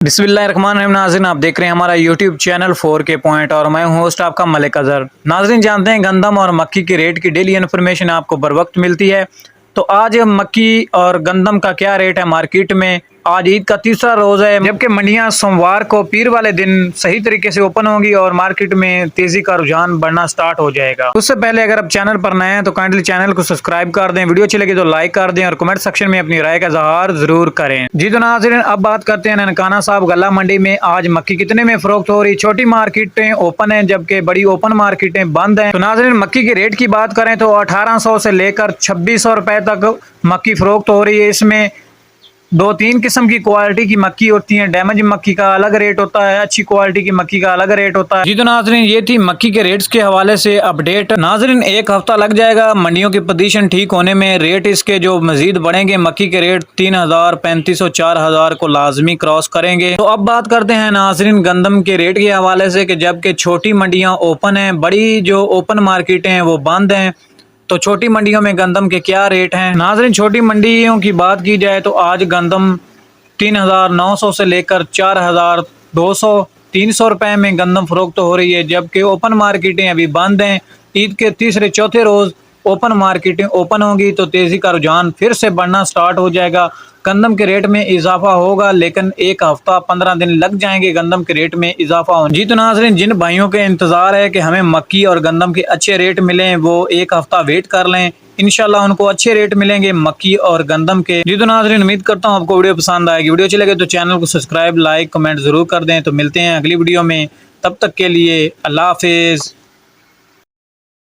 बिस्मिल्लाहिर्रहमानिर्रहीम। नाज़रीन, आप देख रहे हैं हमारा यूट्यूब चैनल 4K पॉइंट और मैं हूं होस्ट आपका मलिक अज़हर। नाज़रीन, जानते हैं गंदम और मक्की के रेट की डेली इन्फॉर्मेशन आपको बर वक्त मिलती है। तो आज मक्की और गंदम का क्या रेट है मार्केट में। आज ईद का तीसरा रोज़ है, जबकि मंडियां सोमवार को पीर वाले दिन सही तरीके से ओपन होंगी और मार्केट में तेजी का रुझान बढ़ना स्टार्ट हो जाएगा। उससे पहले अगर आप चैनल पर नए हैं तो काइंडली चैनल को सब्सक्राइब कर दें, वीडियो अच्छी लगी तो लाइक कर दें और कमेंट सेक्शन में अपनी राय का इज़हार जरूर करें। जी तो नाज़रीन, अब बात करते हैं ननकाना साहब गला मंडी में आज मक्की कितने में फरोख्त हो रही। छोटी मार्केटें ओपन है जबकि बड़ी ओपन मार्केटें बंद हैं। तो नाज़रीन, मक्की के रेट की बात करें तो 1800 से लेकर 2600 रुपए तक मक्की फरोख्त हो रही है। इसमें दो तीन किस्म की क्वालिटी की मक्की होती है। डैमेज मक्की का अलग रेट होता है, अच्छी क्वालिटी की मक्की का अलग रेट होता है। जी तो नाज़रीन, ये थी मक्की के रेट्स के हवाले से अपडेट। नाज़रीन, एक हफ्ता लग जाएगा मंडियों की पोजीशन ठीक होने में। रेट इसके जो मजीद बढ़ेंगे, मक्की के रेट 3000, 3500, 4000 को लाजमी क्रॉस करेंगे। तो अब बात करते हैं नाज़रीन गंदम के रेट के हवाले से कि जबकि छोटी मंडियाँ ओपन हैं, बड़ी जो ओपन मार्केटें हैं वो बंद हैं। तो छोटी मंडियों में गंदम के क्या रेट हैं। नाज़रीन, छोटी मंडियों की बात की जाए तो आज गंदम 3900 से लेकर 4200, 300 रुपए में गंदम फरोख्त हो रही है, जबकि ओपन मार्केटें अभी बंद हैं। ईद के तीसरे चौथे रोज़ ओपन मार्केटें ओपन होंगी तो तेज़ी का रुझान फिर से बढ़ना स्टार्ट हो जाएगा। गंदम के रेट में इजाफा होगा, लेकिन एक हफ्ता 15 दिन लग जाएंगे गंदम के रेट में इजाफा होने। जी तो नाज़रीन, जिन भाइयों के इंतज़ार है कि हमें मक्की और गंदम के अच्छे रेट मिलें, वो एक हफ्ता वेट कर लें, इंशाल्लाह उनको अच्छे रेट मिलेंगे मक्की और गंदम के। जी तो नाज़रीन, उम्मीद करता हूँ आपको वीडियो पसंद आएगी। वीडियो अच्छी लगे तो चैनल को सब्सक्राइब, लाइक, कमेंट जरूर कर दें। तो मिलते हैं अगली वीडियो में, तब तक के लिए अल्लाह हाफिज़।